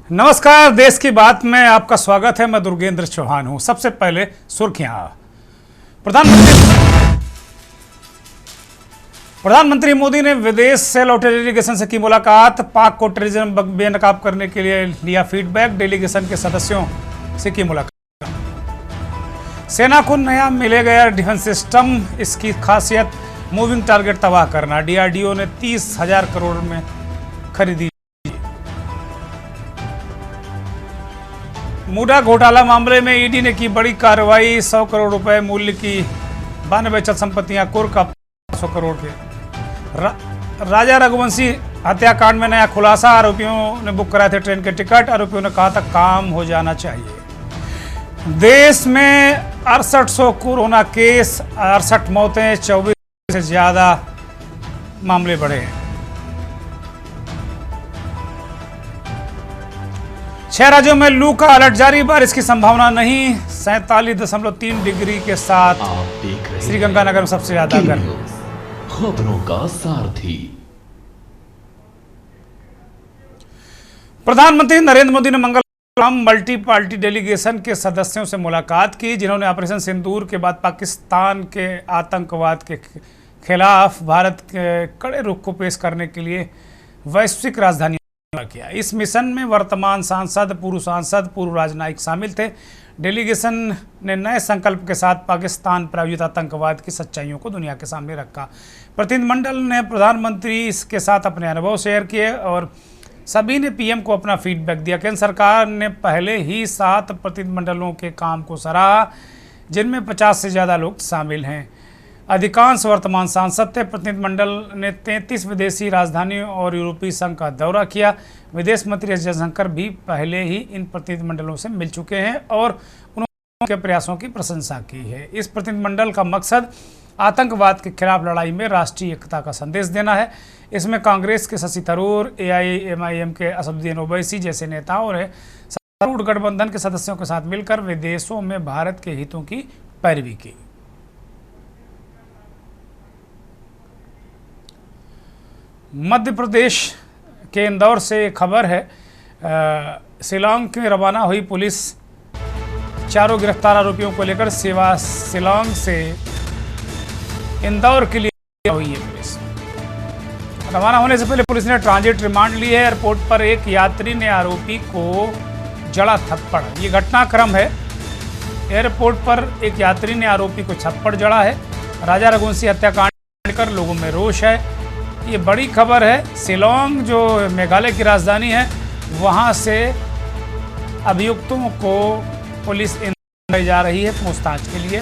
नमस्कार, देश की बात में आपका स्वागत है। मैं दुर्गेंद्र चौहान हूं। सबसे पहले सुर्खियां। प्रधानमंत्री मोदी ने विदेश से लौटे डेलीगेशन से की मुलाकात। पाक को टेररिज्म बेनकाब करने के लिए लिया फीडबैक। डेलीगेशन के सदस्यों से की मुलाकात। सेना को नया मिले गया डिफेंस सिस्टम, इसकी खासियत मूविंग टारगेट तबाह करना। डीआरडीओ ने 30,000 करोड़ में खरीदी। मूडा घोटाला मामले में ईडी ने की बड़ी कार्रवाई। 100 करोड़ रुपए मूल्य की 92 चल संपत्तियां कुर्क 500 करोड़ के। राजा रघुवंशी हत्याकांड में नया खुलासा। आरोपियों ने बुक कराए थे ट्रेन के टिकट। आरोपियों ने कहा था काम हो जाना चाहिए। देश में 6800 कोरोना केस, 68 मौतें, 24 से ज्यादा मामले बढ़े हैं। 6 राज्यों में लू का अलर्ट जारी। बारिश की संभावना नहीं। 47.3 डिग्री के साथ श्रीगंगानगर में सबसे ज्यादा गर्मी। खबरों का सारथी। प्रधानमंत्री नरेंद्र मोदी ने मंगलवार मल्टी पार्टी डेलीगेशन के सदस्यों से मुलाकात की, जिन्होंने ऑपरेशन सिंदूर के बाद पाकिस्तान के आतंकवाद के खिलाफ भारत के कड़े रुख को पेश करने के लिए वैश्विक राजधानी किया। इस मिशन में वर्तमान सांसद, पूर्व राजनयिक शामिल थे। डेलीगेशन ने नए संकल्प के साथ पाकिस्तान प्रायोजित आतंकवाद की सच्चाइयों को दुनिया के सामने रखा। प्रतिनिधिमंडल ने प्रधानमंत्री के साथ अपने अनुभव शेयर किए और सभी ने पीएम को अपना फीडबैक दिया। केंद्र सरकार ने पहले ही 7 प्रतिनिधिमंडलों के काम को सराहा, जिनमें 50 से ज़्यादा लोग शामिल हैं। अधिकांश वर्तमान सांसद थे। प्रतिनिधिमंडल ने 33 विदेशी राजधानियों और यूरोपीय संघ का दौरा किया। विदेश मंत्री एस जयशंकर भी पहले ही इन प्रतिनिधिमंडलों से मिल चुके हैं और उन्होंने उनके प्रयासों की प्रशंसा की है। इस प्रतिनिधिमंडल का मकसद आतंकवाद के खिलाफ लड़ाई में राष्ट्रीय एकता का संदेश देना है। इसमें कांग्रेस के शशि थरूर, AIMIM के असदुद्दीन ओवैसी जैसे नेताओं ने सत्तारूढ़ गठबंधन के सदस्यों के साथ मिलकर विदेशों में भारत के हितों की पैरवी की। मध्य प्रदेश के इंदौर से खबर है। शिलांग में रवाना हुई पुलिस 4 गिरफ्तार आरोपियों को लेकर शिलांग से इंदौर के लिए हुई है। पुलिस रवाना होने से पहले पुलिस ने ट्रांजिट रिमांड ली है। एयरपोर्ट पर एक यात्री ने आरोपी को जड़ा थप्पड़। ये घटनाक्रम है। एयरपोर्ट पर एक यात्री ने आरोपी को थप्पड़ जड़ा है। राजा रघुवंशी हत्याकांड कर लोगों में रोष है। ये बड़ी खबर है। शिलांग जो मेघालय की राजधानी है, वहाँ से अभियुक्तों को पुलिस ले जा रही है पूछताछ के लिए।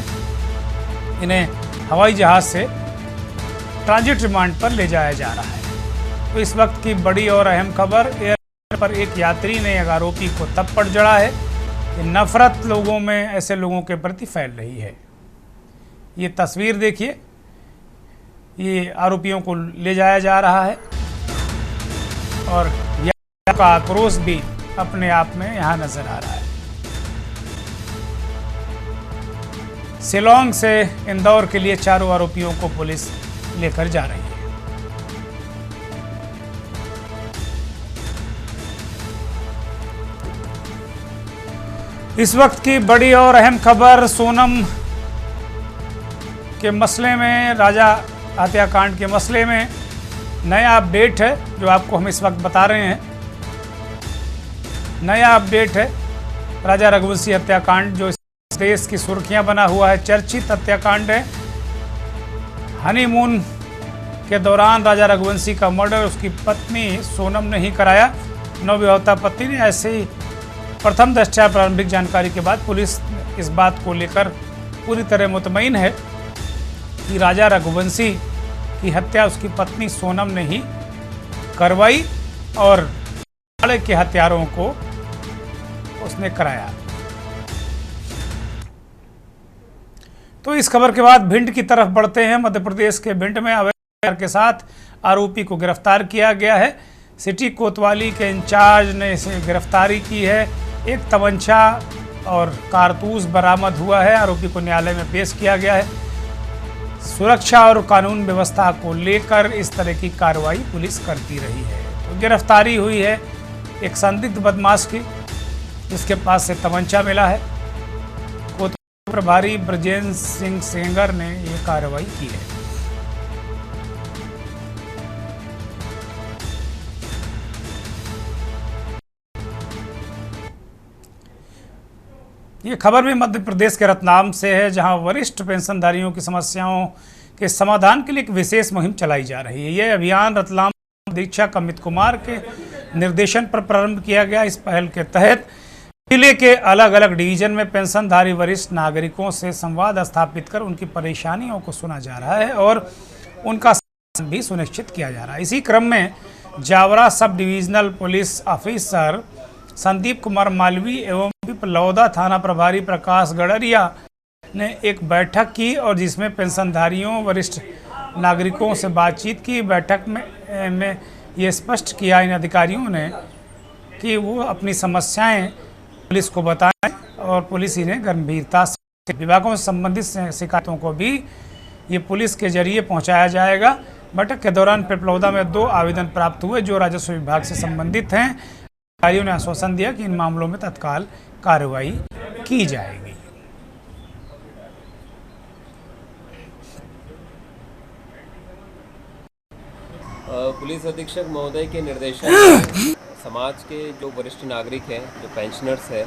इन्हें हवाई जहाज से ट्रांजिट रिमांड पर ले जाया जा रहा है। तो इस वक्त की बड़ी और अहम खबर, एयरपोर्ट पर एक यात्री ने एक आरोपी को थप्पड़ जड़ा है। ये नफरत लोगों में ऐसे लोगों के प्रति फैल रही है। ये तस्वीर देखिए, ये आरोपियों को ले जाया जा रहा है और यहाँ का आक्रोश भी अपने आप में यहाँ नजर आ रहा है। शिलांग से इंदौर के लिए 4 आरोपियों को पुलिस लेकर जा रही है। इस वक्त की बड़ी और अहम खबर, सोनम के मसले में, राजा हत्याकांड के मसले में नया अपडेट है जो आपको हम इस वक्त बता रहे हैं। नया अपडेट है। राजा रघुवंशी हत्याकांड जो इस देश की सुर्खियां बना हुआ है, चर्चित हत्याकांड है। हनीमून के दौरान राजा रघुवंशी का मर्डर उसकी पत्नी सोनम ने ही कराया। नवविवाहिता पत्नी ने ऐसे ही प्रथम दृष्टया प्रारंभिक जानकारी के बाद पुलिस इस बात को लेकर पूरी तरह मुतमईन है कि राजा रघुवंशी की हत्या उसकी पत्नी सोनम ने ही करवाई और के हत्यारों को उसने कराया। तो इस खबर के बाद भिंड की तरफ बढ़ते हैं। मध्य प्रदेश के भिंड में अवैध के साथ आरोपी को गिरफ्तार किया गया है। सिटी कोतवाली के इंचार्ज ने इसे गिरफ्तारी की है। एक तमंचा और कारतूस बरामद हुआ है। आरोपी को न्यायालय में पेश किया गया है। सुरक्षा और कानून व्यवस्था को लेकर इस तरह की कार्रवाई पुलिस करती रही है। तो गिरफ्तारी हुई है एक संदिग्ध बदमाश की, जिसके पास से तमंचा मिला है। कोतवाली प्रभारी ब्रजेंद्र सिंह सेंगर ने ये कार्रवाई की है। ये खबर भी मध्य प्रदेश के रतलाम से है, जहां वरिष्ठ पेंशनधारियों की समस्याओं के समाधान के लिए एक विशेष मुहिम चलाई जा रही है। यह अभियान रतलाम अधीक्षक अमित कुमार के निर्देशन पर प्रारंभ किया गया। इस पहल के तहत जिले के अलग अलग डिवीजन में पेंशनधारी वरिष्ठ नागरिकों से संवाद स्थापित कर उनकी परेशानियों को सुना जा रहा है और उनका समाधान भी सुनिश्चित किया जा रहा है। इसी क्रम में Jaora sub divisional police officer Sandeep Kumar Malvi एवं पिपलौदा थाना प्रभारी प्रकाश गड़रिया ने एक बैठक की और जिसमें पेंशनधारियों वरिष्ठ नागरिकों से बातचीत की। बैठक में ये स्पष्ट किया इन अधिकारियों ने कि वो अपनी समस्याएं पुलिस को बताएं और पुलिस इन्हें गंभीरता से विभागों से संबंधित शिकायतों को भी ये पुलिस के जरिए पहुंचाया जाएगा। बैठक के दौरान पिपलौदा में 2 आवेदन प्राप्त हुए जो राजस्व विभाग से संबंधित हैं। अधिकारियों ने आश्वासन दिया कि इन मामलों में तत्काल कार्रवाई की जाएगी। पुलिस अधीक्षक महोदय के निर्देशन में समाज के जो वरिष्ठ नागरिक हैं, जो पेंशनर्स हैं,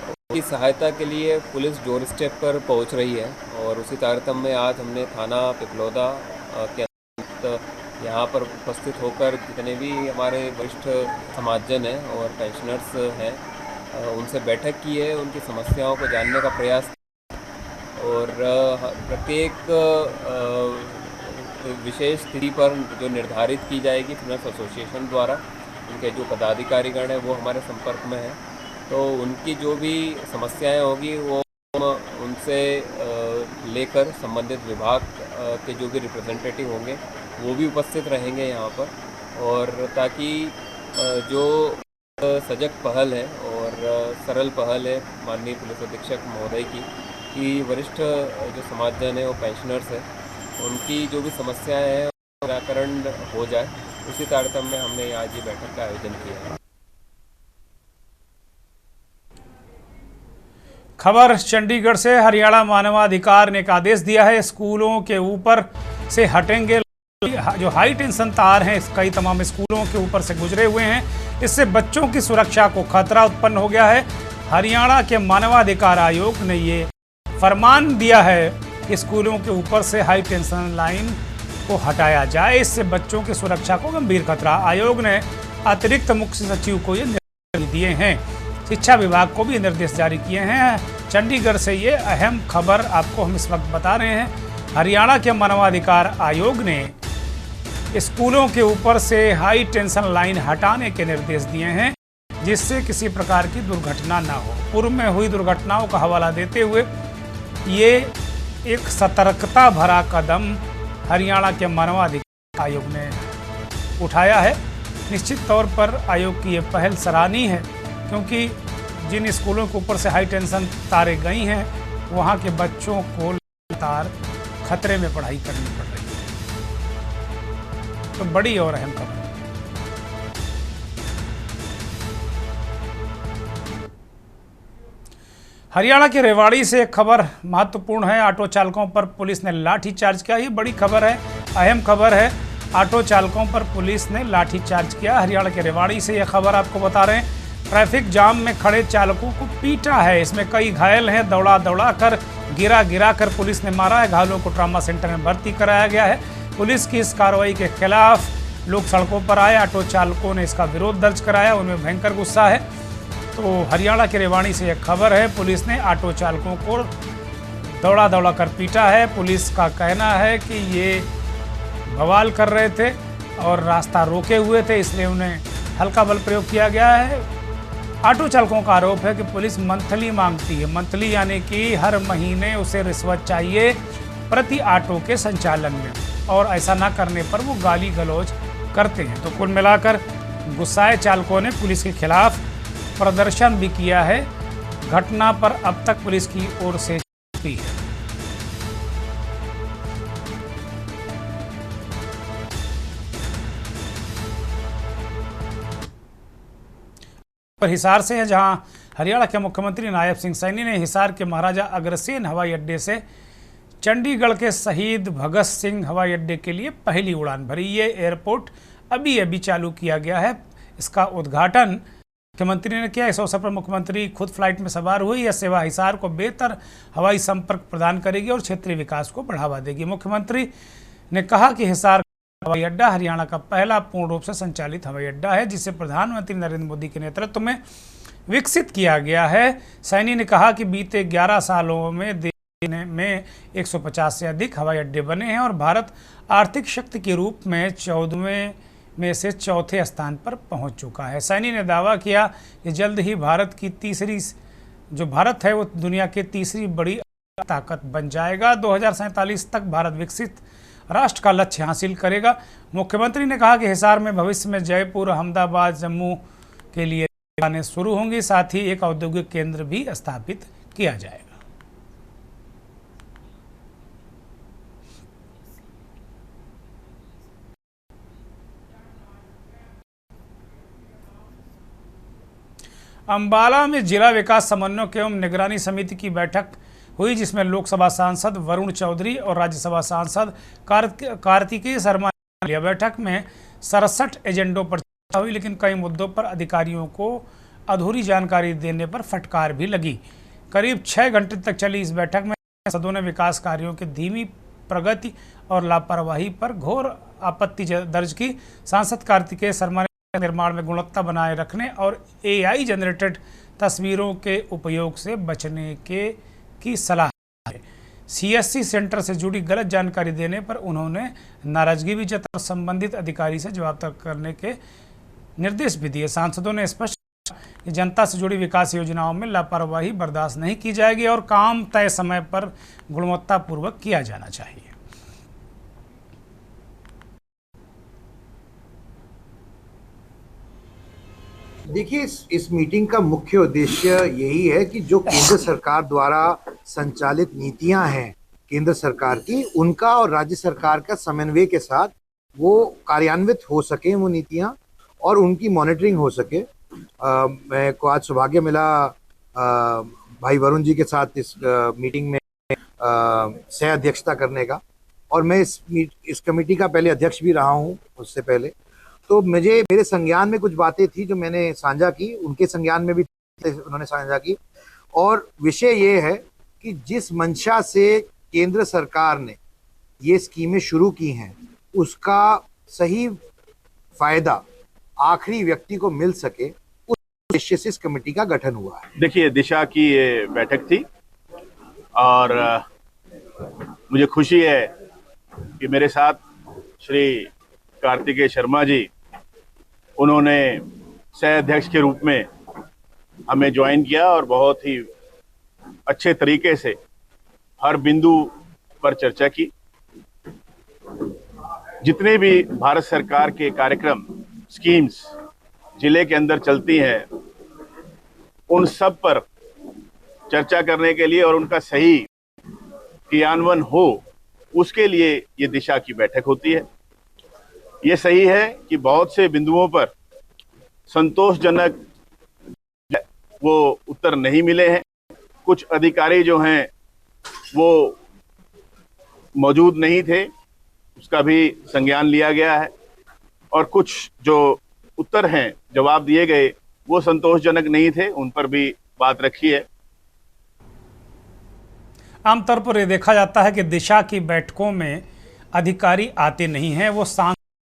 उनकी सहायता के लिए पुलिस डोर स्टेप पर पहुंच रही है और उसी तारतम्य में आज हमने थाना पिपलौदा के अंतर्गत यहाँ पर उपस्थित होकर जितने भी हमारे वरिष्ठ समाजजन हैं और पेंशनर्स हैं उनसे बैठक की है, उनकी समस्याओं को जानने का प्रयास और प्रत्येक विशेष स्थिति पर जो निर्धारित की जाएगी फिनर्स एसोसिएशन द्वारा, उनके जो पदाधिकारीगण हैं वो हमारे संपर्क में हैं, तो उनकी जो भी समस्याएं होगी वो उनसे लेकर संबंधित विभाग के जो भी रिप्रेजेंटेटिव होंगे वो भी उपस्थित रहेंगे यहाँ पर, और ताकि जो सजग पहल है और सरल पहल है माननीय पुलिस अधीक्षक महोदय की कि वरिष्ठ जो समाजजन है वो पेंशनर्स है उनकी जो भी समस्याएं हैं निराकरण हो जाए, उसी तारतम्य में हमने आज ये बैठक का आयोजन किया है। खबर चंडीगढ़ से। हरियाणा मानवाधिकार ने एक आदेश दिया है, स्कूलों के ऊपर से हटेंगे जो हाई टेंशन तार हैं, कई तमाम स्कूलों के ऊपर से गुजरे हुए हैं। इससे बच्चों की सुरक्षा को खतरा उत्पन्न हो गया है। हरियाणा के मानवाधिकार आयोग ने ये फरमान दिया है कि स्कूलों के ऊपर से हाई टेंशन लाइन को हटाया जाए, इससे बच्चों की सुरक्षा को गंभीर खतरा। आयोग ने अतिरिक्त मुख्य सचिव को ये निर्देश दिए हैं, शिक्षा विभाग को भी निर्देश जारी किए हैं। चंडीगढ़ से ये अहम खबर आपको हम इस वक्त बता रहे हैं। हरियाणा के मानवाधिकार आयोग ने स्कूलों के ऊपर से हाई टेंशन लाइन हटाने के निर्देश दिए हैं, जिससे किसी प्रकार की दुर्घटना ना हो। पूर्व में हुई दुर्घटनाओं का हवाला देते हुए ये एक सतर्कता भरा कदम हरियाणा के मानवाधिकार आयोग ने उठाया है। निश्चित तौर पर आयोग की ये पहल सराहनीय है, क्योंकि जिन स्कूलों के ऊपर से हाई टेंशन तारें गई हैं वहाँ के बच्चों को लगातार खतरे में पढ़ाई करनी पड़ रही है। तो बड़ी और अहम खबर। हरियाणा के रेवाड़ी से एक खबर महत्वपूर्ण है। ऑटो चालकों पर पुलिस ने लाठीचार्ज किया। ये बड़ी खबर है, अहम खबर है। ऑटो चालकों पर पुलिस ने लाठीचार्ज किया। हरियाणा के रेवाड़ी से यह खबर आपको बता रहे हैं। ट्रैफिक जाम में खड़े चालकों को पीटा है, इसमें कई घायल हैं। दौड़ा कर गिरा कर पुलिस ने मारा है। घायलों को ट्रामा सेंटर में भर्ती कराया गया है। पुलिस की इस कार्रवाई के खिलाफ लोग सड़कों पर आए। ऑटो चालकों ने इसका विरोध दर्ज कराया, उनमें भयंकर गुस्सा है। तो हरियाणा के रेवाड़ी से एक खबर है, पुलिस ने ऑटो चालकों को दौड़ा कर पीटा है। पुलिस का कहना है कि ये बवाल कर रहे थे और रास्ता रोके हुए थे, इसलिए उन्हें हल्का बल प्रयोग किया गया है। ऑटो चालकों का आरोप है कि पुलिस मंथली मांगती है। मंथली यानी कि हर महीने उसे रिश्वत चाहिए प्रति ऑटो के संचालन में, और ऐसा ना करने पर वो गाली गलौज करते हैं। तो कुल मिलाकर गुस्साए चालकों ने पुलिस के खिलाफ प्रदर्शन भी किया है। घटना पर अब तक पुलिस की ओर से है। पर हिसार से है, जहां हरियाणा के मुख्यमंत्री नायब सिंह सैनी ने हिसार के महाराजा अग्रसेन हवाई अड्डे से चंडीगढ़ के शहीद भगत सिंह हवाई अड्डे के लिए पहली उड़ान भरी। ये एयरपोर्ट अभी चालू किया गया है। इसका उद्घाटन मुख्यमंत्री ने किया। इस अवसर पर मुख्यमंत्री खुद फ्लाइट में सवार हुई। यह सेवा हिसार को बेहतर हवाई संपर्क प्रदान करेगी और क्षेत्रीय विकास को बढ़ावा देगी। मुख्यमंत्री ने कहा कि हिसार हवाई अड्डा हरियाणा का पहला पूर्ण रूप से संचालित हवाई अड्डा है, जिसे प्रधानमंत्री नरेंद्र मोदी के नेतृत्व में विकसित किया गया है। सैनी ने कहा कि बीते 11 सालों में देश में 150 से अधिक हवाई अड्डे बने हैं और भारत आर्थिक शक्ति के रूप में 14वें में से चौथे स्थान पर पहुंच चुका है। सैनी ने दावा किया कि जल्द ही भारत है वो दुनिया की तीसरी बड़ी ताकत बन जाएगा। 2047 तक भारत विकसित राष्ट्र का लक्ष्य हासिल करेगा। मुख्यमंत्री ने कहा कि हिसार में भविष्य में जयपुर, अहमदाबाद, जम्मू के लिए उड़ानें शुरू होंगी। साथ ही एक औद्योगिक केंद्र भी स्थापित किया जाएगा। अंबाला में जिला विकास समन्वय एवं निगरानी समिति की बैठक हुई, जिसमें लोकसभा सांसद वरुण चौधरी और राज्यसभा सांसद कार्तिकेय शर्मा ने लिया। बैठक में 67 एजेंडों पर चर्चा हुई, लेकिन कई मुद्दों पर अधिकारियों को अधूरी जानकारी देने पर फटकार भी लगी। करीब 6 घंटे तक चली इस बैठक में सांसदों ने विकास कार्यों की धीमी प्रगति और लापरवाही पर घोर आपत्ति दर्ज की। सांसद कार्तिकेय शर्मा ने निर्माण में गुणवत्ता बनाए रखने और AI जनरेटेड तस्वीरों के उपयोग से बचने की सलाह है। CSC सेंटर से जुड़ी गलत जानकारी देने पर उन्होंने नाराजगी भी जताई और संबंधित अधिकारी से जवाब तलब करने के निर्देश भी दिए। सांसदों ने स्पष्ट किया कि जनता से जुड़ी विकास योजनाओं में लापरवाही बर्दाश्त नहीं की जाएगी और काम तय समय पर गुणवत्तापूर्वक किया जाना चाहिए। देखिए, इस मीटिंग का मुख्य उद्देश्य यही है कि जो केंद्र सरकार द्वारा संचालित नीतियां हैं केंद्र सरकार की, उनका और राज्य सरकार का समन्वय के साथ वो कार्यान्वित हो सके वो नीतियां और उनकी मॉनिटरिंग हो सके। मैं को आज सौभाग्य मिला भाई वरुण जी के साथ इस मीटिंग में सह अध्यक्षता करने का, और मैं इस कमेटी का पहले अध्यक्ष भी रहा हूँ उससे पहले। तो मेरे संज्ञान में कुछ बातें थी जो मैंने साझा की, उनके संज्ञान में भी उन्होंने साझा की। और विषय ये है कि जिस मंशा से केंद्र सरकार ने ये स्कीमें शुरू की हैं, उसका सही फायदा आखिरी व्यक्ति को मिल सके, उस उद्देश्य से इस कमेटी का गठन हुआ है। देखिए, दिशा की ये बैठक थी और मुझे खुशी है कि मेरे साथ श्री कार्तिकेय शर्मा जी, उन्होंने सह अध्यक्ष के रूप में हमें ज्वाइन किया और बहुत ही अच्छे तरीके से हर बिंदु पर चर्चा की। जितने भी भारत सरकार के कार्यक्रम, स्कीम्स जिले के अंदर चलती हैं, उन सब पर चर्चा करने के लिए और उनका सही क्रियान्वयन हो, उसके लिए ये दिशा की बैठक होती है। ये सही है कि बहुत से बिंदुओं पर संतोषजनक वो उत्तर नहीं मिले हैं। कुछ अधिकारी जो हैं वो मौजूद नहीं थे, उसका भी संज्ञान लिया गया है, और कुछ जो उत्तर हैं, जवाब दिए गए, वो संतोषजनक नहीं थे, उन पर भी बात रखी है। आमतौर पर ये देखा जाता है कि दिशा की बैठकों में अधिकारी आते नहीं हैं, वो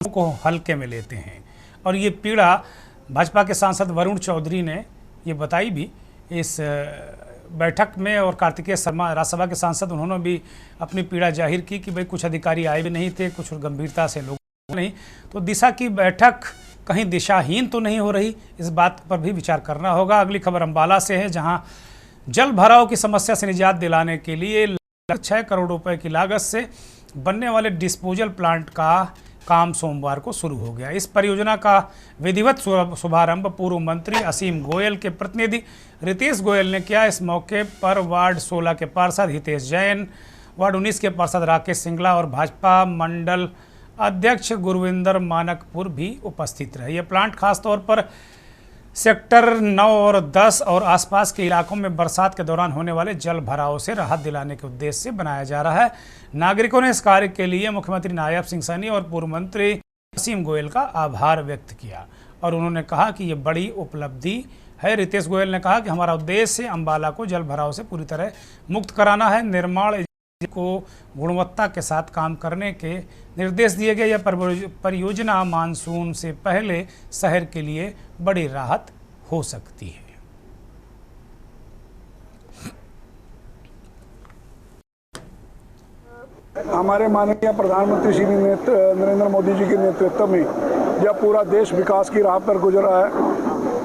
को हल्के में लेते हैं, और ये पीड़ा भाजपा के सांसद वरुण चौधरी ने ये बताई भी इस बैठक में। और कार्तिकेय शर्मा राज्यसभा के सांसद, उन्होंने भी अपनी पीड़ा जाहिर की कि भाई कुछ अधिकारी आए भी नहीं थे, कुछ गंभीरता से लोग नहीं। तो दिशा की बैठक कहीं दिशाहीन तो नहीं हो रही, इस बात पर भी विचार करना होगा। अगली खबर अंबाला से है, जहां जल भराव की समस्या से निजात दिलाने के लिए 6 करोड़ रुपए की लागत से बनने वाले डिस्पोजल प्लांट का काम सोमवार को शुरू हो गया। इस परियोजना का विधिवत शुभारंभ पूर्व मंत्री असीम गोयल के प्रतिनिधि रितेश गोयल ने किया। इस मौके पर वार्ड 16 के पार्षद हितेश जैन, वार्ड 19 के पार्षद राकेश सिंगला और भाजपा मंडल अध्यक्ष गुरविंदर मानकपुर भी उपस्थित रहे। यह प्लांट खासतौर पर सेक्टर 9 और 10 और आसपास के इलाकों में बरसात के दौरान होने वाले जल भराव से राहत दिलाने के उद्देश्य से बनाया जा रहा है। नागरिकों ने इस कार्य के लिए मुख्यमंत्री नायब सिंह सैनी और पूर्व मंत्री असीम गोयल का आभार व्यक्त किया और उन्होंने कहा कि ये बड़ी उपलब्धि है। रितेश गोयल ने कहा कि हमारा उद्देश्य अंबाला को जल भराव से पूरी तरह मुक्त कराना है। निर्माण को गुणवत्ता के साथ काम करने के निर्देश दिए गए। यह परियोजना मानसून से पहले शहर के लिए बड़ी राहत हो सकती है। हमारे माननीय प्रधानमंत्री श्री नरेंद्र मोदी जी के नेतृत्व में जब पूरा देश विकास की राह पर गुजर रहा है,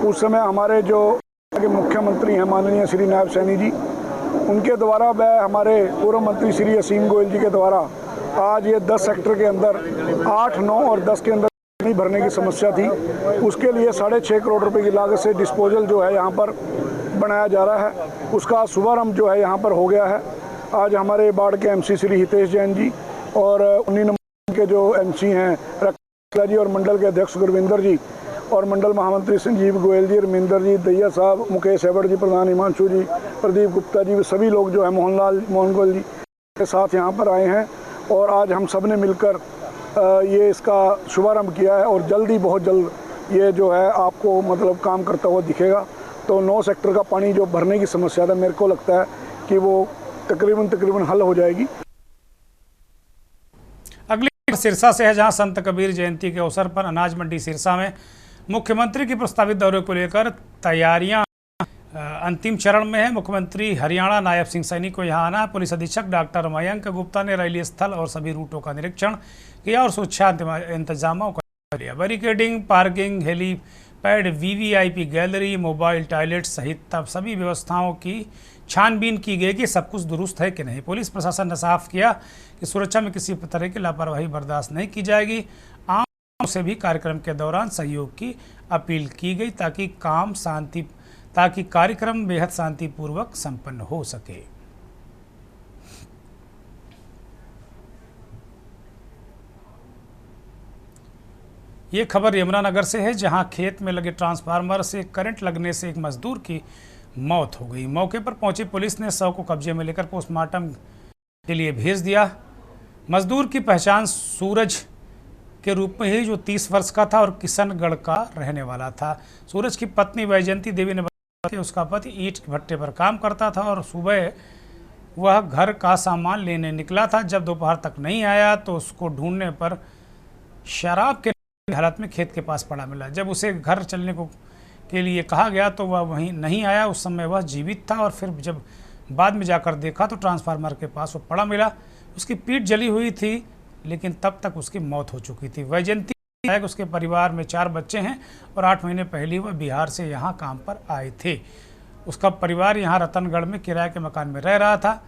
उस समय हमारे जो मुख्यमंत्री हैं माननीय श्री नायब सैनी जी, उनके द्वारा व हमारे पूर्व मंत्री श्री असीम गोयल जी के द्वारा आज ये 10 सेक्टर के अंदर 8, 9 और 10 के अंदर पानी भरने की समस्या थी। उसके लिए 6.5 करोड़ रुपए की लागत से डिस्पोजल जो है यहाँ पर बनाया जा रहा है। उसका शुभारंभ जो है यहाँ पर हो गया है। आज हमारे वार्ड के एमसी श्री हितेश जैन जी और 19 नंबर के जो एमसी हैं रक्षा जी और मंडल के अध्यक्ष गुरविंदर जी और मंडल महामंत्री संजीव गोयल जी, रमिंदर जी, दैया साहब, मुकेश एवड़ जी, प्रधान हिमांशु जी, प्रदीप गुप्ता जी, सभी लोग जो है मोहन गोयल जी के साथ यहाँ पर आए हैं और आज हम सब ने मिलकर ये इसका शुभारंभ किया है और जल्दी, बहुत जल्द ये जो है आपको मतलब काम करता हुआ दिखेगा। तो 9 सेक्टर का पानी जो भरने की समस्या था, मेरे को लगता है कि वो तकरीबन हल हो जाएगी। अगली सिरसा से है, जहां संत कबीर जयंती के अवसर पर अनाज मंडी सिरसा में मुख्यमंत्री के प्रस्तावित दौरे को लेकर तैयारियां अंतिम चरण में है। मुख्यमंत्री हरियाणा नायब सिंह सैनी को यहां आना है। पुलिस अधीक्षक डॉक्टर मयंक गुप्ता ने रैली स्थल और सभी रूटों का निरीक्षण किया और सुरक्षा इंतजामों का लिया। Barricading, parking, helipad, VVIP gallery, mobile toilet सहित सभी व्यवस्थाओं की छानबीन की गई कि सब कुछ दुरुस्त है कि नहीं। पुलिस प्रशासन ने साफ किया कि सुरक्षा में किसी तरह की लापरवाही बर्दाश्त नहीं की जाएगी। आम से भी कार्यक्रम के दौरान सहयोग की अपील की गई ताकि कार्यक्रम बेहद शांतिपूर्वक संपन्न हो सके। ये खबर यमुनानगर से है, जहां खेत में लगे ट्रांसफार्मर से करंट लगने से एक मजदूर की मौत हो गई। मौके पर पहुंची पुलिस ने शव को कब्जे में लेकर पोस्टमार्टम के लिए भेज दिया। मजदूर की पहचान सूरज के रूप में ही, जो 30 वर्ष का था और किशनगढ़ का रहने वाला था। सूरज की पत्नी वैजयंती देवी ने बताया कि उसका पति ईंट भट्टे पर काम करता था और सुबह वह घर का सामान लेने निकला था। जब दोपहर तक नहीं आया तो उसको ढूंढने पर शराब के हालत में खेत के पास पड़ा मिला। जब उसे घर चलने के लिए कहा गया तो वह वहीं नहीं आया। उस समय वह जीवित था और फिर जब बाद में जाकर देखा तो ट्रांसफार्मर के पास वो पड़ा मिला। उसकी पीठ जली हुई थी, लेकिन तब तक उसकी मौत हो चुकी थी। वैजयंती है कि उसके परिवार में 4 बच्चे हैं और 8 महीने पहले वह बिहार से यहाँ काम पर आए थे। उसका परिवार यहाँ रतनगढ़ में किराए के मकान में रह रहा था।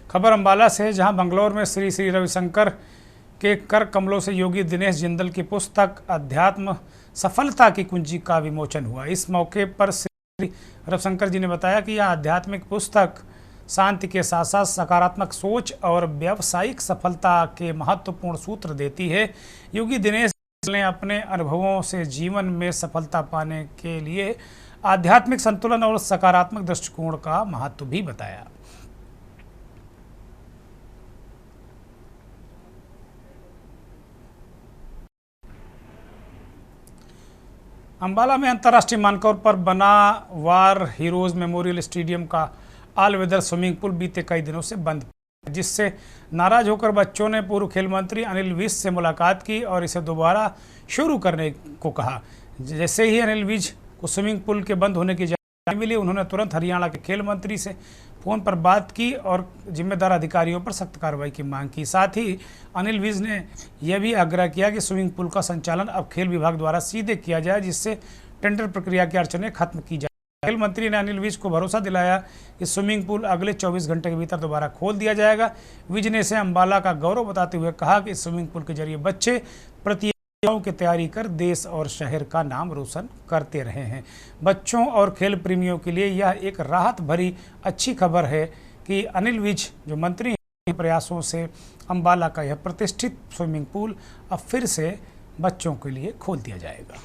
खबर अंबाला से है, जहां बंगलौर में श्री श्री रविशंकर के कर कमलों से योगी दिनेश जिंदल की पुस्तक अध्यात्म सफलता की कुंजी का विमोचन हुआ। इस मौके पर श्री रविशंकर जी ने बताया कि यह आध्यात्मिक पुस्तक शांति के साथ साथ सकारात्मक सोच और व्यावसायिक सफलता के महत्वपूर्ण सूत्र देती है। योगी दिनेश ने अपने अनुभवों से जीवन में सफलता पाने के लिए आध्यात्मिक संतुलन और सकारात्मक दृष्टिकोण का महत्व भी बताया। अंबाला में अंतर्राष्ट्रीय मानकों पर बना वार हीरोज मेमोरियल स्टेडियम का ऑल वेदर स्विमिंग पूल बीते कई दिनों से बंद, जिससे नाराज होकर बच्चों ने पूर्व खेल मंत्री अनिल विज से मुलाकात की और इसे दोबारा शुरू करने को कहा। जैसे ही अनिल विज को स्विमिंग पूल के बंद होने की जानकारी मिली, उन्होंने तुरंत हरियाणा के खेल मंत्री से फ़ोन पर बात की और जिम्मेदार अधिकारियों पर सख्त कार्रवाई की मांग की। साथ ही अनिल विज ने यह भी आग्रह किया कि स्विमिंग पूल का संचालन अब खेल विभाग द्वारा सीधे किया जाए, जिससे टेंडर प्रक्रिया की अड़चनें खत्म की जाए। खेल मंत्री ने अनिल विज को भरोसा दिलाया कि स्विमिंग पूल अगले 24 घंटे के भीतर दोबारा खोल दिया जाएगा। विज ने इसे अंबाला का गौरव बताते हुए कहा कि स्विमिंग पूल के जरिए बच्चे प्रति की तैयारी कर देश और शहर का नाम रोशन करते रहे हैं। बच्चों और खेल प्रेमियों के लिए यह एक राहत भरी अच्छी खबर है कि अनिल विज जो मंत्री हैं, प्रयासों से अंबाला का यह प्रतिष्ठित स्विमिंग पूल अब फिर से बच्चों के लिए खोल दिया जाएगा।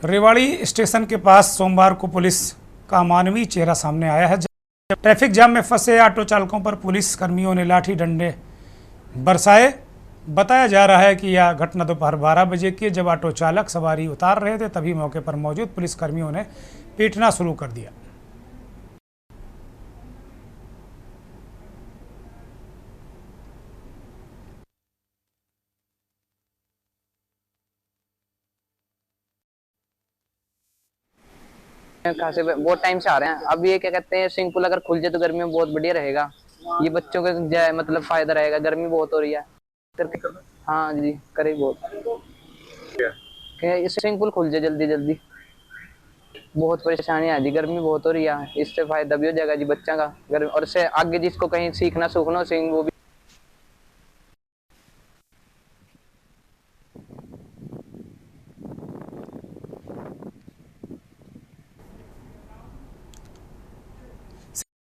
रेवाड़ी स्टेशन के पास सोमवार को पुलिस का मानवीय चेहरा सामने आया है। जब ट्रैफिक जाम में फंसे ऑटो चालकों पर पुलिस कर्मियों ने लाठी डंडे बरसाए। बताया जा रहा है कि यह घटना दोपहर 12 बजे की, जब ऑटो चालक सवारी उतार रहे थे तभी मौके पर मौजूद पुलिस कर्मियों ने पीटना शुरू कर दिया। खासे बहुत टाइम से आ रहे हैं। अब ये क्या कहते हैं, स्विमिंग पूल अगर खुल जाए तो गर्मी में बहुत बढ़िया रहेगा। ये बच्चों को मतलब फायदा रहेगा, गर्मी बहुत हो रही है। हाँ जी, करे बहुत स्विमिंग पूल खुल जाए जल्दी जल्दी। बहुत परेशानी आ रही, गर्मी बहुत हो रही है, इससे फायदा भी हो जाएगा जी बच्चा का गर्मी, और इससे आगे जिसको कहीं सीखना सूखना स्विमिंग वो भी।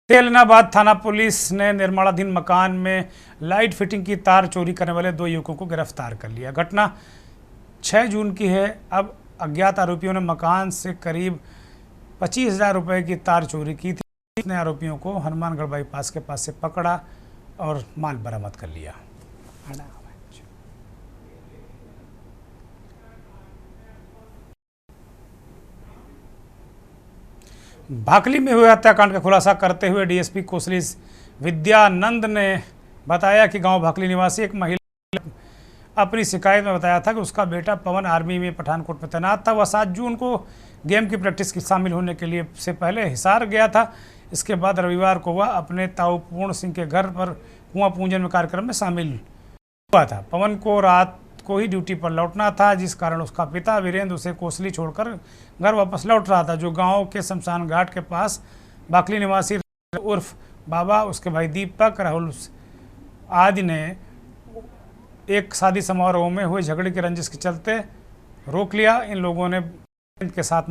तेलनाबाद थाना पुलिस ने निर्माणाधीन मकान में लाइट फिटिंग की तार चोरी करने वाले 2 युवकों को गिरफ्तार कर लिया। घटना 6 जून की है। अब अज्ञात आरोपियों ने मकान से करीब 25,000 रुपये की तार चोरी की थी। इसने आरोपियों को हनुमानगढ़ बाईपास के पास से पकड़ा और माल बरामद कर लिया। भाकली में हुए हत्याकांड का खुलासा करते हुए डीएसपी कोसली विद्यानंद ने बताया कि गांव भाकली निवासी एक महिला अपनी शिकायत में बताया था कि उसका बेटा पवन आर्मी में पठानकोट में तैनात था। वह 7 जून को गेम की प्रैक्टिस की शामिल होने के लिए से पहले हिसार गया था। इसके बाद रविवार को वह अपने ताऊ पूर्ण सिंह के घर पर कुआं पूजन में कार्यक्रम में शामिल हुआ था। पवन को रात को ही ड्यूटी पर लौटना था, जिस कारण उसका पिता वीरेंद्र उसे कोसली छोड़कर घर वापस लौट रहा था, जो गांव के शमशान घाट के पास भाकली निवासी उर्फ बाबा, उसके भाई दीपक, राहुल आदि ने एक शादी समारोह में हुए झगड़े की रंजिश के चलते रोक लिया। इन लोगों ने के साथ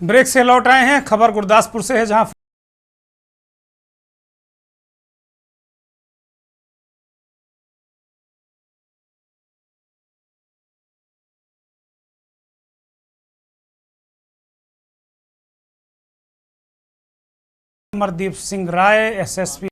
ब्रेक से लौट आए हैं। खबर गुरदासपुर से है, जहां अमरदीप सिंह राय एसएसपी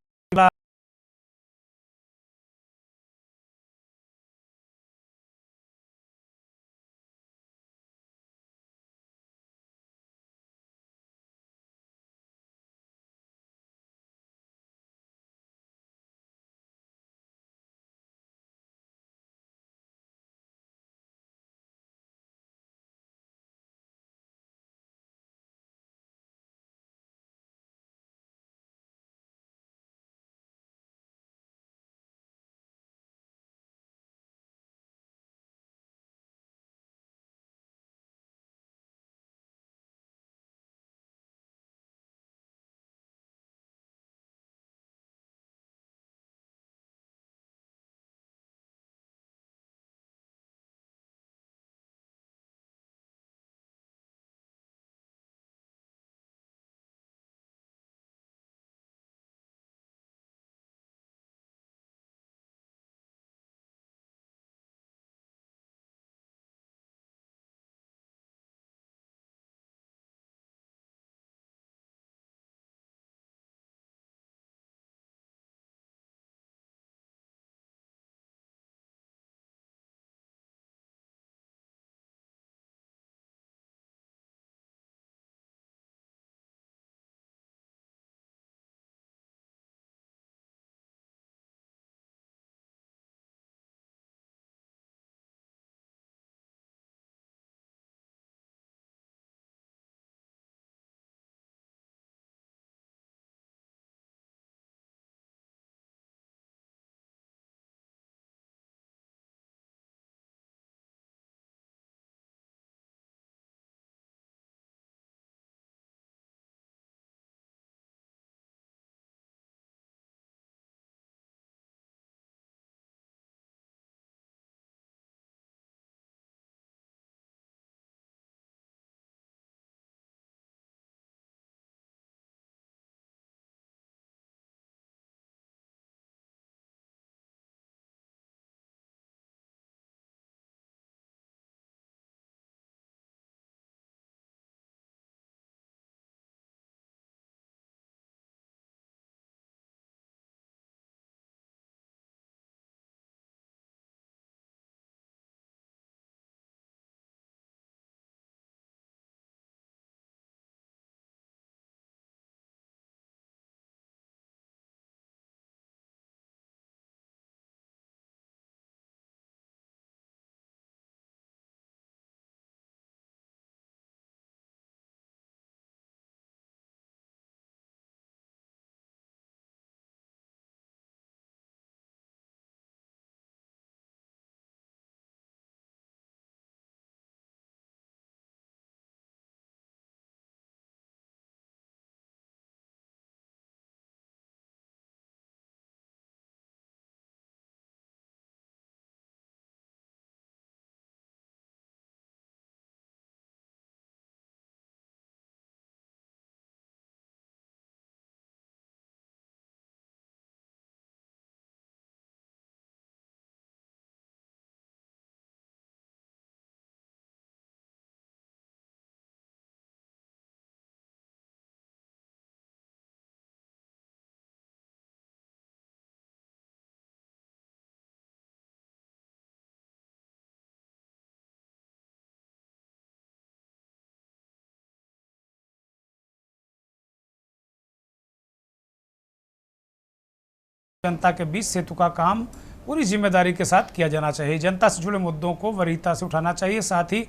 जनता के बीच सेतु का काम पूरी जिम्मेदारी के साथ किया जाना चाहिए। जनता से जुड़े मुद्दों को वरीयता से उठाना चाहिए। साथ ही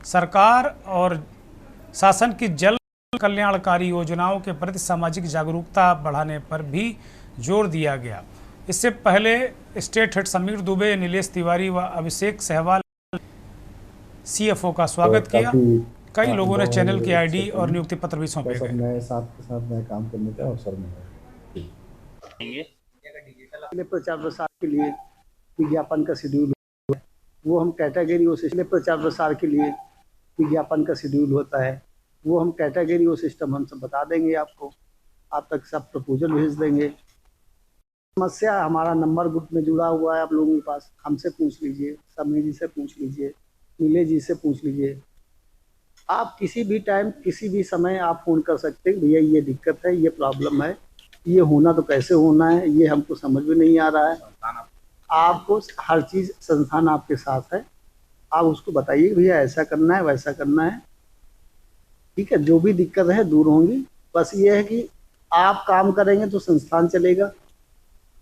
सरकार और शासन की जन कल्याणकारी योजनाओं के प्रति सामाजिक जागरूकता बढ़ाने पर भी जोर दिया गया। इससे पहले स्टेट हेड समीर दुबे, नीलेश तिवारी व अभिषेक सहवाल सीएफओ का स्वागत किया। कई लोगों ने चैनल की आईडी और नियुक्ति पत्र भी सौंपे गए। नए साथ के साथ नए काम करने का अवसर मिला। प्रचार प्रसार के लिए विज्ञापन का शेड्यूल वो हम कैटेगरी उससे प्रचार प्रसार के लिए विज्ञापन का शेड्यूल होता है। वो हम कैटेगरी वो सिस्टम हम सब बता देंगे आपको, आप तक सब प्रपोजल भेज देंगे। समस्या हमारा नंबर ग्रुप में जुड़ा हुआ है आप लोगों के पास, हमसे पूछ लीजिए, समी जी से पूछ लीजिए, नीले जी से पूछ लीजिए। आप किसी भी टाइम किसी भी समय आप फ़ोन कर सकते हैं, भैया ये दिक्कत है, ये प्रॉब्लम है, ये होना तो कैसे होना है, ये हमको समझ में नहीं आ रहा है। आपको हर चीज़ संस्थान आपके साथ है, आप उसको बताइए भैया ऐसा करना है वैसा करना है, ठीक है। जो भी दिक्कत है दूर होंगी। बस ये है कि आप काम करेंगे तो संस्थान चलेगा।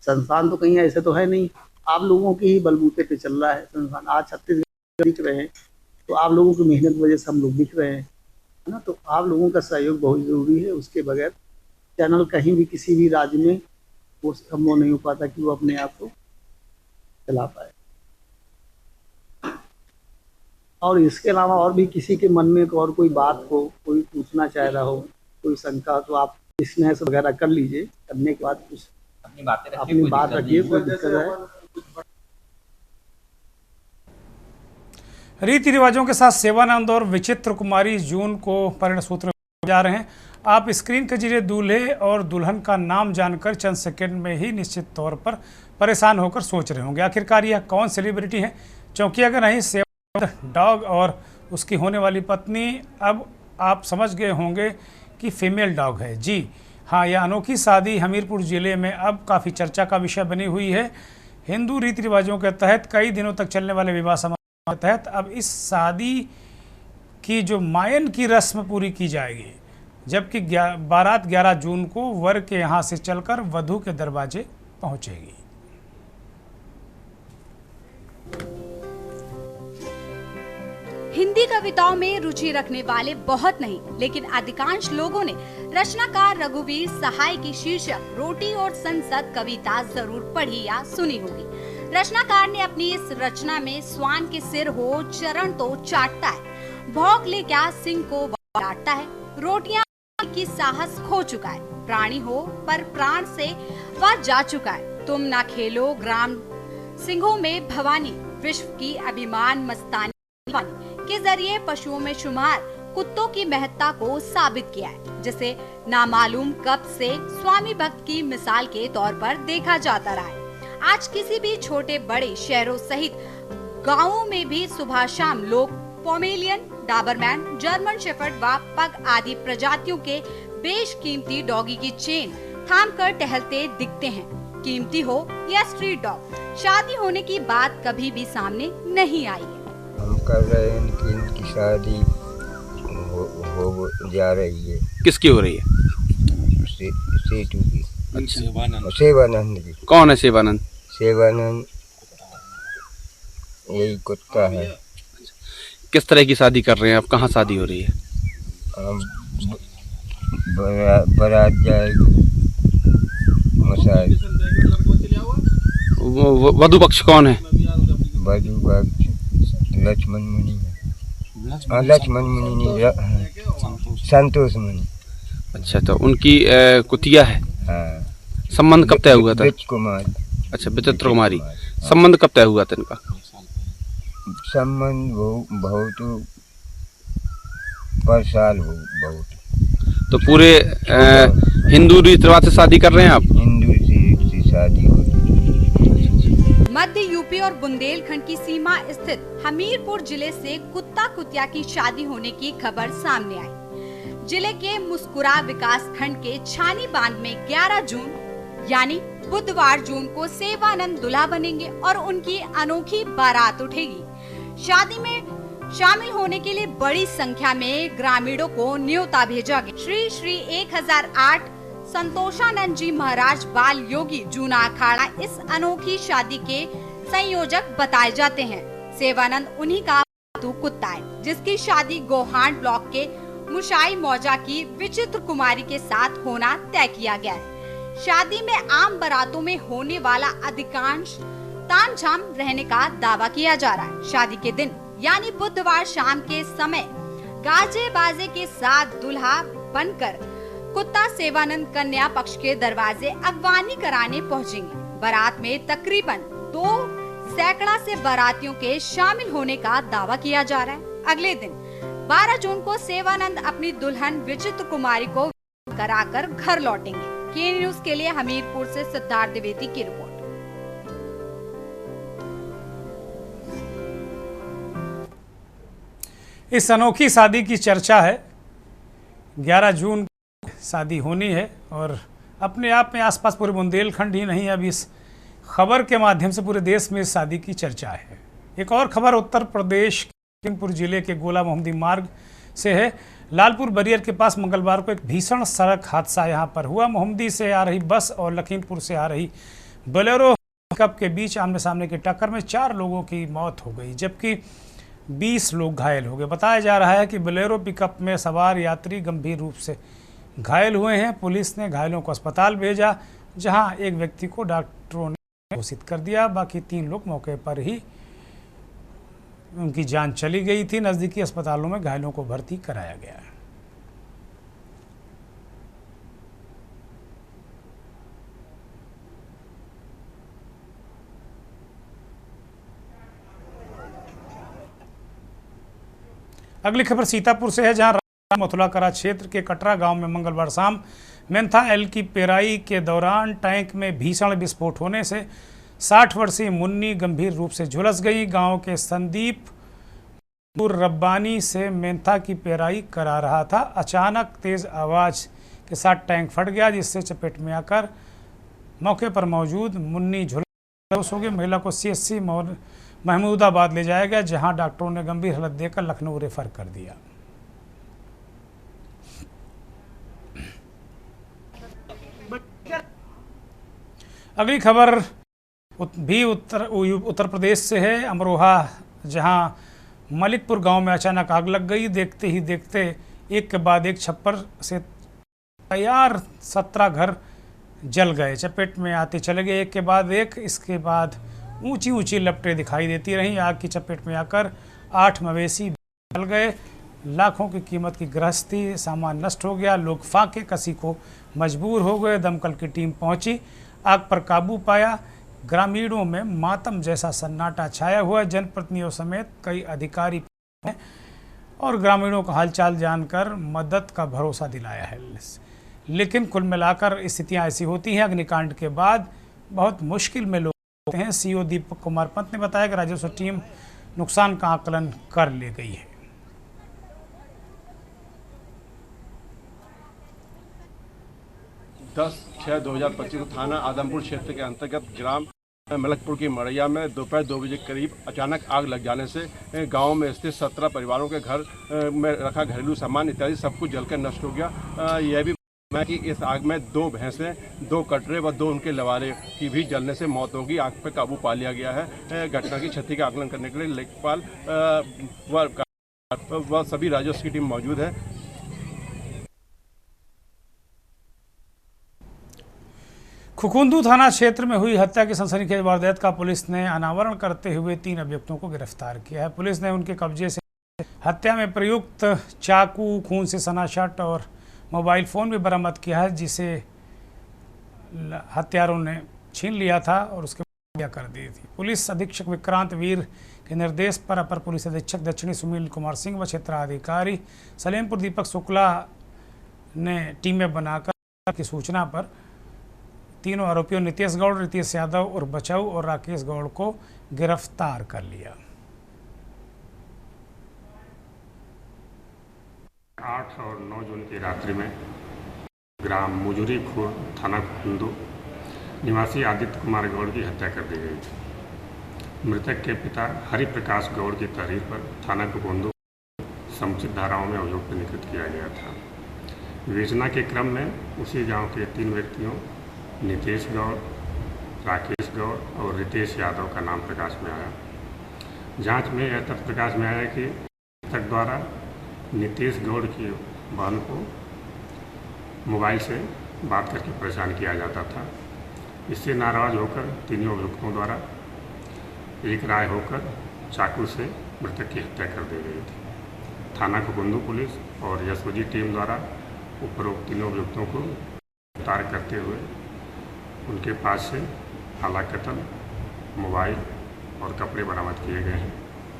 संस्थान तो कहीं ऐसे तो है नहीं, आप लोगों के ही बलबूते पे चल रहा है संस्थान। आज छत्तीसगढ़ दिख रहे हैं तो आप लोगों की मेहनत की वजह से हम लोग दिख रहे हैं, है ना। तो आप लोगों का सहयोग बहुत ज़रूरी है, उसके बगैर चैनल कहीं भी किसी भी राज्य में वो संभव नहीं हो पाता कि वो अपने आप को चला पाए। और इसके अलावा और भी किसी के मन में और कोई बात हो, कोई पूछना चाह रहा हो, कोई शंका हो, तो आप स्नेह वगैरह कर लीजिए। करने के बाद कुछ अपनी बात रखिए, कोई दिक्कत है। रीति रिवाजों के साथ सेवानंद और विचित्र कुमारी जून को परिणय सूत्र जा रहे हैं। आप स्क्रीन के जरिए दूल्हे और दुल्हन का नाम जानकर चंद सेकंड में ही निश्चित तौर पर परेशान होकर सोच रहे होंगे आखिरकार यह कौन सेलिब्रिटी है, क्योंकि अगर नहीं सेवानंद डॉग और उसकी होने वाली पत्नी, अब आप समझ गए होंगे कि फीमेल डॉग है। जी हाँ, यह अनोखी शादी हमीरपुर जिले में अब काफ़ी चर्चा का विषय बनी हुई है। हिंदू रीति रिवाजों के तहत कई दिनों तक चलने वाले विवाह समारोह के तहत अब इस शादी की जो मायन की रस्म पूरी की जाएगी, जबकि बारात 11 जून को वर के यहाँ से चलकर वधू के दरवाजे पहुंचेगी। हिंदी कविताओं में रुचि रखने वाले बहुत नहीं, लेकिन अधिकांश लोगों ने रचनाकार रघुवीर सहाय की शीर्षक रोटी और संसद कविता जरूर पढ़ी या सुनी होगी। रचनाकार ने अपनी इस रचना में स्वान के सिर हो चरण तो चाटता है, भौंक ले क्या सिंह को डांटता है, रोटियां की साहस खो चुका है, प्राणी हो पर प्राण से वह जा चुका है, तुम ना खेलो ग्राम सिंहों में भवानी, विश्व की अभिमान मस्तानी के जरिए पशुओं में शुमार कुत्तों की महत्ता को साबित किया है, जिसे नामालूम कब से स्वामी भक्त की मिसाल के तौर पर देखा जाता रहा है। आज किसी भी छोटे बड़े शहरों सहित गांवों में भी सुबह शाम लोग पोमेलियन, डाबरमैन, जर्मन शेफर्ड व पग आदि प्रजातियों के बेशकीमती डॉगी की चेन थाम कर टहलते दिखते हैं, कीमती हो या स्ट्रीट डॉग। शादी होने की बात कभी भी सामने नहीं आई है। हम कर रहे हैं कि इनकी शादी हो जा रही है। किसकी हो रही है? सेठू की। अच्छा, सेवानंद की। कौन है सेवानंद? सेवानंद यही कुत्ता है। किस तरह की शादी कर रहे हैं आप? कहाँ शादी हो रही है? बारात जाएगी मसाज। वधू पक्ष कौन है? वधू पक्ष लक्ष्मण मुनि है। लक्ष्मण मुनि नहीं, संतोष मुनि। अच्छा, तो उनकी कुतिया है। हाँ। संबंध कब तय हुआ था? कुमारी। अच्छा, विचित्र कुमारी। संबंध कब तय हुआ था इनका? संबंध बहुत पर साल हो बहुत। तो पूरे हिंदू रीति रिवाज से शादी कर रहे हैं आप? हिंदू से शादी हो रही है। मध्य यूपी और बुंदेलखंड की सीमा स्थित हमीरपुर जिले से कुत्ता कुतिया की शादी होने की खबर सामने आई। जिले के मुस्कुरा विकास खंड के छानी बांध में 11 जून यानी बुधवार जून को सेवानंद दूल्हा बनेंगे और उनकी अनोखी बारात उठेगी। शादी में शामिल होने के लिए बड़ी संख्या में ग्रामीणों को न्योता भेजा गया। श्री 1008 संतोषानंद जी महाराज बाल योगी जूना अखाड़ा इस अनोखी शादी के संयोजक बताए जाते हैं। सेवानंद उन्हीं का कुत्ता है, जिसकी शादी गोहांड ब्लॉक के मुशाई मौजा की विचित्र कुमारी के साथ होना तय किया गया है। शादी में आम बारातों में होने वाला अधिकांश तामझाम रहने का दावा किया जा रहा है। शादी के दिन यानी बुधवार शाम के समय गाजे बाजे के साथ दूल्हा बनकर कुत्ता सेवानंद कन्या पक्ष के दरवाजे अगवानी कराने पहुंचेंगे। बारात में तकरीबन 2 सैकड़ा से बारातियों के शामिल होने का दावा किया जा रहा है। अगले दिन 12 जून को सेवानंद अपनी दुल्हन विचित्र कुमारी को कराकर घर लौटेंगे। के न्यूज के लिए हमीरपुर से सिद्धार्थ द्विवेदी की रिपोर्ट। इस अनोखी शादी की चर्चा है। 11 जून को शादी होनी है और अपने आप में आसपास पूरे बुंदेलखंड ही नहीं, अब इस खबर के माध्यम से पूरे देश में इस शादी की चर्चा है। एक और खबर उत्तर प्रदेश के लखीमपुर जिले के गोला मोहम्मदी मार्ग से है। लालपुर बरियर के पास मंगलवार को एक भीषण सड़क हादसा यहां पर हुआ। मोहम्मदी से आ रही बस और लखीमपुर से आ रही बोलेरो पिकअप के बीच आमने सामने की टक्कर में 4 लोगों की मौत हो गई, जबकि 20 लोग घायल हो गए। बताया जा रहा है कि बोलेरो पिकअप में सवार यात्री गंभीर रूप से घायल हुए हैं। पुलिस ने घायलों को अस्पताल भेजा, जहां एक व्यक्ति को डॉक्टरों ने घोषित कर दिया। बाकी 3 लोग मौके पर ही उनकी जान चली गई थी। नज़दीकी अस्पतालों में घायलों को भर्ती कराया गया है। अगली खबर सीतापुर से है, जहां मथुराकला क्षेत्र के कटरा गांव में मंगलवार शाम मेंथा एल की पेराई के दौरान टैंक में भीषण विस्फोट होने से 60 वर्षीय मुन्नी गंभीर रूप से झुलस गई। गांव के संदीप रब्बानी से मेंथा की पेराई करा रहा था। अचानक तेज आवाज के साथ टैंक फट गया, जिससे चपेट में आकर मौके पर मौजूद मुन्नी झुलस हो गई। महिला को CHC महमूदाबाद ले जाया गया, जहां डॉक्टरों ने गंभीर हालत देखकर लखनऊ रेफर कर दिया। अगली खबर भी उत्तर प्रदेश से है, अमरोहा, जहां मलिकपुर गांव में अचानक आग लग गई। देखते ही देखते एक के बाद एक छप्पर से तैयार 17 घर जल गए, चपेट में आते चले गए एक के बाद एक। इसके बाद ऊंची ऊंची लपटें दिखाई देती रहीं। आग की चपेट में आकर 8 मवेशी जल गए। लाखों की कीमत की गृहस्थी सामान नष्ट हो गया। लोग फाके कसी को मजबूर हो गए। दमकल की टीम पहुंची, आग पर काबू पाया। ग्रामीणों में मातम जैसा सन्नाटा छाया हुआ। जनप्रतिनिधियों समेत कई अधिकारी और ग्रामीणों का हालचाल जानकर मदद का भरोसा दिलाया है। लेकिन कुल मिलाकर स्थितियां ऐसी होती हैं, अग्निकांड के बाद बहुत मुश्किल में लोग होते हैं। CO दीपक कुमार पंत ने बताया कि राजस्व टीम नुकसान का आकलन कर ले गई है। दस 6/2025 को थाना आदमपुर क्षेत्र के अंतर्गत ग्राम मलकपुर की मड़ैया में दोपहर 2 बजे करीब अचानक आग लग जाने से गांव में स्थित 17 परिवारों के घर में रखा घरेलू सामान इत्यादि सब कुछ जलकर नष्ट हो गया। यह भी मैं कि इस आग में 2 भैंसें, 2 कटरे व 2 उनके लवारे की भी जलने से मौत होगी। आग पर काबू पा लिया गया है। घटना की क्षति का आकलन करने के लिए लेखपाल व सभी राजस्व की टीम मौजूद है। खुकुंदू थाना क्षेत्र में हुई हत्या की सनसनीखेज वारदात का पुलिस ने अनावरण करते हुए 3 अभियुक्तों को गिरफ्तार किया है। पुलिस ने उनके कब्जे से हत्या में प्रयुक्त चाकू, खून से सना शर्ट और मोबाइल फ़ोन भी बरामद किया है, जिसे हत्यारों ने छीन लिया था और उसके हत्या कर दी थी। पुलिस अधीक्षक विक्रांत वीर के निर्देश पर अपर पुलिस अधीक्षक दक्षिणी सुनील कुमार सिंह व क्षेत्राधिकारी सलेमपुर दीपक शुक्ला ने टीमें बनाकर की सूचना पर तीनों आरोपियों नितेश गौड़, रितेश यादव और बचाऊ और राकेश गौड़ को गिरफ्तार कर लिया। 8 और 9 जून की रात्रि में ग्राम मुजुरी खुर्द, थाना खुकुंदू निवासी आदित्य कुमार गौड़ की हत्या कर दी गई थी। मृतक के पिता हरिप्रकाश गौड़ की तहरीर पर थाना खुकुंदू समुचित धाराओं में अभियोग पंजीकृत किया गया था। विवेचना के क्रम में उसी गांव के 3 व्यक्तियों नितेश गौड़, राकेश गौड़ और रितेश यादव का नाम प्रकाश में आया। जांच में यह तथ्य प्रकाश में आया कि मृतक द्वारा नितेश गौड़ की बहन को मोबाइल से बात करके परेशान किया जाता था। इससे नाराज होकर तीनों अभियुक्तों द्वारा एक राय होकर चाकू से मृतक की हत्या कर दी गई थी। थाना खुकुंदू पुलिस और यशोजी टीम द्वारा उपरोक्त तीनों अभियुक्तों को गिरफ्तार करते हुए उनके पास से आला कत्ल, मोबाइल और कपड़े बरामद किए गए हैं।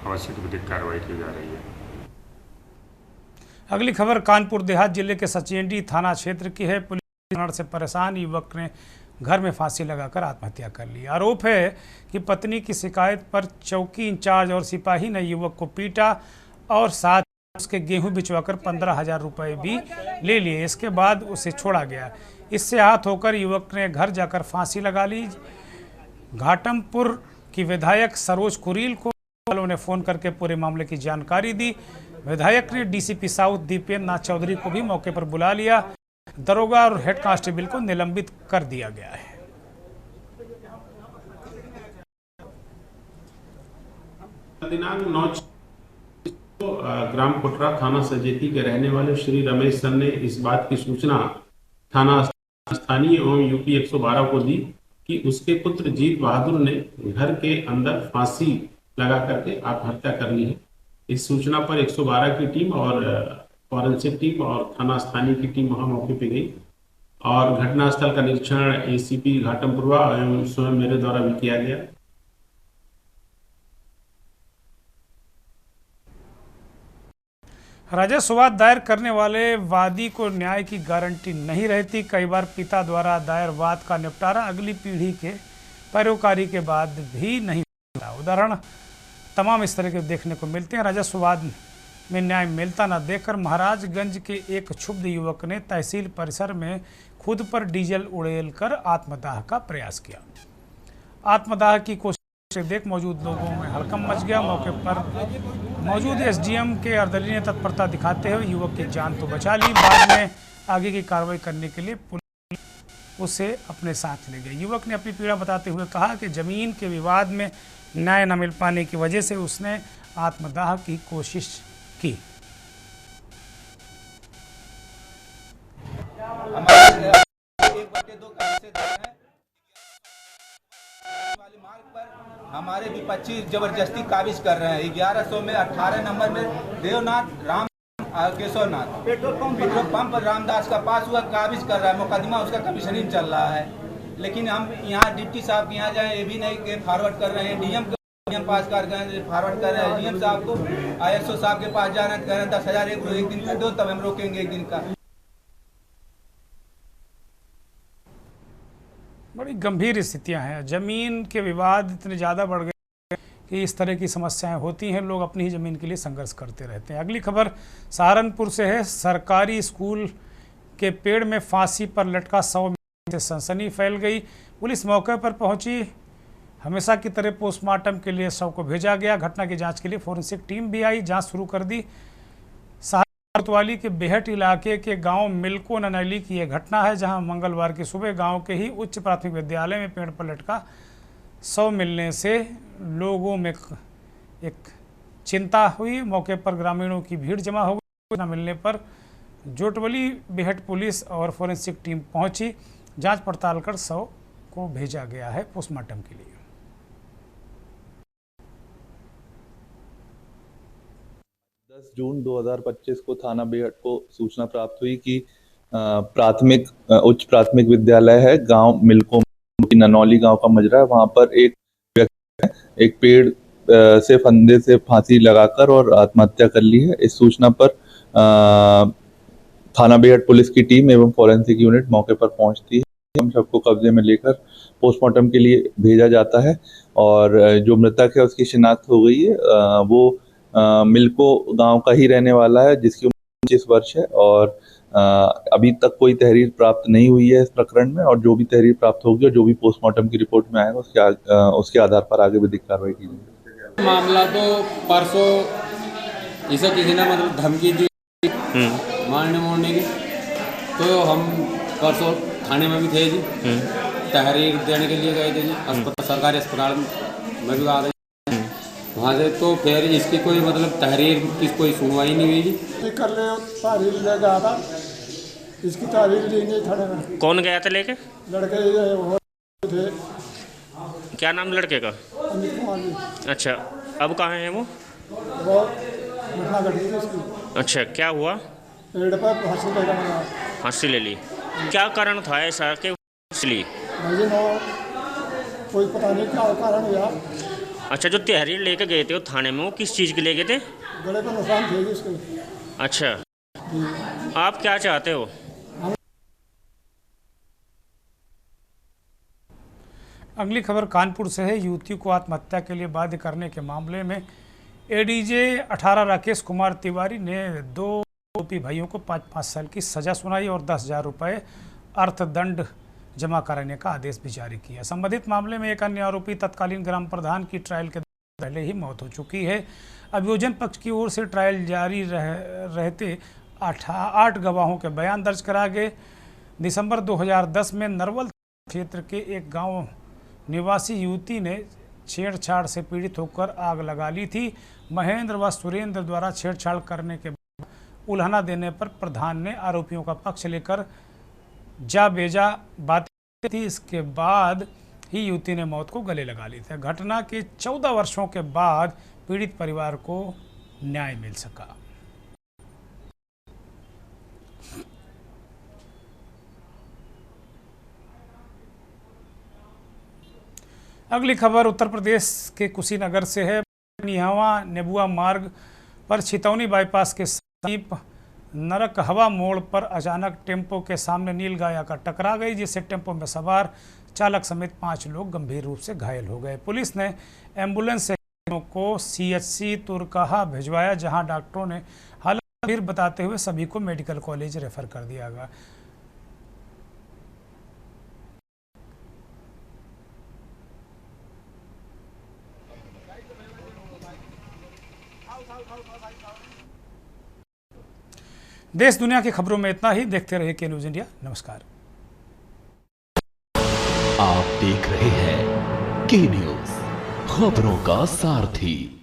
आवश्यक विधिक कार्रवाई की जा रही है। अगली खबर कानपुर देहात जिले के सचेंडी थाना क्षेत्र की है। पुलिस से परेशान युवक ने घर में फांसी लगाकर आत्महत्या कर ली। आरोप है कि पत्नी की शिकायत पर चौकी इंचार्ज और सिपाही ने युवक को पीटा और साथ उसके गेहूं बिचवाकर 15,000 रुपये भी ले लिए। इसके बाद उसे छोड़ा गया। इससे आहत होकर युवक ने घर जाकर फांसी लगा ली। घाटमपुर की विधायक सरोज कुरील को वालों ने फोन करके पूरे मामले की जानकारी दी। विधायक ने डीसीपी साउथ दीपेंद्र नाथ चौधरी को भी मौके पर बुला लिया। दरोगा और हेड कांस्टेबल को निलंबित कर दिया गया है। दिनांक 9 ग्राम कोटरा थाना सजेती के रहने वाले श्री रमेश सर ने इस बात की सूचना थाना स्थानीय एवं यूपी 112 को दी कि उसके पुत्र जीत बहादुर ने घर के अंदर फांसी लगा करके आत्महत्या कर ली है। इस सूचना पर 112 की टीम और फॉरेंसिक टीम और थाना स्थानीय की टीम वहां मौके पे गई और घटनास्थल का निरीक्षण एसीपी घाटमपुर एवं स्वयं मेरे द्वारा भी किया गया। राजस्व दायर करने वाले वादी को न्याय की गारंटी नहीं रहती। कई बार पिता द्वारा दायर वाद का निपटारा अगली पीढ़ी के पैरोकारी के बाद भी नहीं होता। उदाहरण तमाम इस तरह के देखने को मिलते हैं। राजस्व वाद में न्याय मिलता न देखकर महाराजगंज के एक क्षुब्ध युवक ने तहसील परिसर में खुद पर डीजल उड़ेलकर आत्मदाह का प्रयास किया। आत्मदाह की कोशिश से देख मौजूद लोगों में हड़कंप मच गया। मौके पर मौजूद एसडीएम के अर्दली ने तत्परता दिखाते हुए युवक की जान तो बचा ली। बाद में आगे की कार्रवाई करने के लिए पुलिस उसे अपने साथ ले गई। युवक ने अपनी पीड़ा बताते हुए कहा कि जमीन के विवाद में न्याय न मिल पाने की वजह से उसने आत्मदाह की कोशिश की। हमारे विपक्षी जबरदस्ती काबिज कर रहे हैं। 1100 में 18 नंबर में देवनाथ राम केशवनाथ पेट्रोल पंप रामदास का पास हुआ काबिज कर रहा है। मुकदमा उसका कमीशनिंग चल रहा है। लेकिन हम यहाँ डिप्टी साहब के यहाँ जाए ये भी नहीं के फॉरवर्ड कर रहे हैं। डीएम पास कर गए फॉरवर्ड कर रहे हैं डीएम साहब को। आईएसओ साहब के पास जाना कह रहे हैं 10,000 एक दिन का दो तब हम रोकेंगे एक दिन का। बड़ी गंभीर स्थितियां हैं। जमीन के विवाद इतने ज़्यादा बढ़ गए कि इस तरह की समस्याएं होती हैं। लोग अपनी ही ज़मीन के लिए संघर्ष करते रहते हैं। अगली खबर सहारनपुर से है। सरकारी स्कूल के पेड़ में फांसी पर लटका 100 से सनसनी फैल गई। पुलिस मौके पर पहुंची। हमेशा की तरह पोस्टमार्टम के लिए शव को भेजा गया। घटना की जांच के लिए फोरेंसिक टीम भी आई। जांच शुरू कर दी। कोतवाली के बेहट इलाके के गांव मिल्को ननैली की यह घटना है, जहां मंगलवार की सुबह गांव के ही उच्च प्राथमिक विद्यालय में पेड़ पर लटका शव मिलने से लोगों में एक चिंता हुई। मौके पर ग्रामीणों की भीड़ जमा हो गई। न मिलने पर जोटवली बेहट पुलिस और फोरेंसिक टीम पहुंची। जांच पड़ताल कर शव को भेजा गया है पोस्टमार्टम के लिए। 10 जून 2025 को थाना बेहट को सूचना प्राप्त हुई कि उच्च प्राथमिक विद्यालय है गांव मिल्को ननौली गांव का मजरा है। वहां पर एक व्यक्ति एक पेड़ से फंदे से फांसी लगाकर और आत्महत्या कर ली है। इस सूचना पर थाना बेहट पुलिस की टीम एवं फॉरेंसिक यूनिट मौके पर पहुंचती है। हम सबको कब्जे में लेकर पोस्टमार्टम के लिए भेजा जाता है और जो मृतक है उसकी शिनाख्त हो गई है। वो मिल्को गांव का ही रहने वाला है, जिसकी उम्र 25 वर्ष है और अभी तक कोई तहरीर प्राप्त नहीं हुई है इस प्रकरण में। और जो भी तहरीर प्राप्त होगी और जो भी पोस्टमार्टम की रिपोर्ट में आएगा उसके आधार पर आगे विधिक कार्रवाई की जाएगी। मामला तो परसों इसे किसी ने मतलब धमकी दी मारने की, तो हम परसों थाने में भी थे जी। तहरीर देने के लिए गए थे जी। अस्पताल सरकारी अस्पताल में भी आ गए वहाँ से। तो फिर इसकी कोई मतलब तहरीर की कोई सुनवाई नहीं हुई जी। कर ले तहरीर ले गया था, इसकी तहरीर ली नहीं थाने में। कौन गया था लेके? लड़के वो थे। क्या नाम लड़के का? अमित कुमार जी। अच्छा, अब कहाँ है वो? घटना घटी थी इसकी। अच्छा, क्या हुआ? पेड़ पर फांसी ले गया। फांसी ले ली। क्या कारण था ऐसा कि ली? कोई पता नहीं क्या कारण हुआ। अच्छा, जो तहरीर लेके गए थे वो थाने में, वो किस चीज़ के ले गए थे? गले पर निशान थे इसके। अच्छा, आप क्या चाहते हो? अगली खबर कानपुर से है। युवती को आत्महत्या के लिए बाध्य करने के मामले में एडीजे 18 राकेश कुमार तिवारी ने 2 आरोपी भाइयों को 5-5 साल की सजा सुनाई और 10,000 रुपये अर्थदंड जमा कराने का आदेश भी जारी किया। संबंधित मामले में एक अन्य आरोपी तत्कालीन ग्राम प्रधान की ट्रायल के पहले ही मौत हो चुकी है। अभियोजन पक्ष की ओर से ट्रायल जारी रहते 8 गवाहों के बयान दर्ज करा गए। दिसंबर 2010 में नरवल क्षेत्र के एक गांव निवासी युवती ने छेड़छाड़ से पीड़ित होकर आग लगा ली थी। महेंद्र व सुरेंद्र द्वारा छेड़छाड़ करने के बाद उल्हाना देने पर प्रधान ने आरोपियों का पक्ष लेकर जा बेजा बातें थी। इसके बाद ही युवती ने मौत को गले लगा ली थी। घटना के 14 वर्षों के बाद पीड़ित परिवार को न्याय मिल सका। अगली खबर उत्तर प्रदेश के कुशीनगर से है। निहवा नेबुआ मार्ग पर छितौनी बाईपास के समीप नरक हवा मोड़ पर अचानक टेम्पो के सामने नीलगाय आकर टकरा गई, जिससे टेम्पो में सवार चालक समेत 5 लोग गंभीर रूप से घायल हो गए। पुलिस ने एम्बुलेंस से को CHC तुरकाहा भिजवाया, जहां डॉक्टरों ने हालत गंभीर बताते हुए सभी को मेडिकल कॉलेज रेफर कर दिया गया। देश दुनिया की खबरों में इतना ही। देखते रहिए के न्यूज़ इंडिया। नमस्कार। आप देख रहे हैं के न्यूज़, खबरों का सारथी।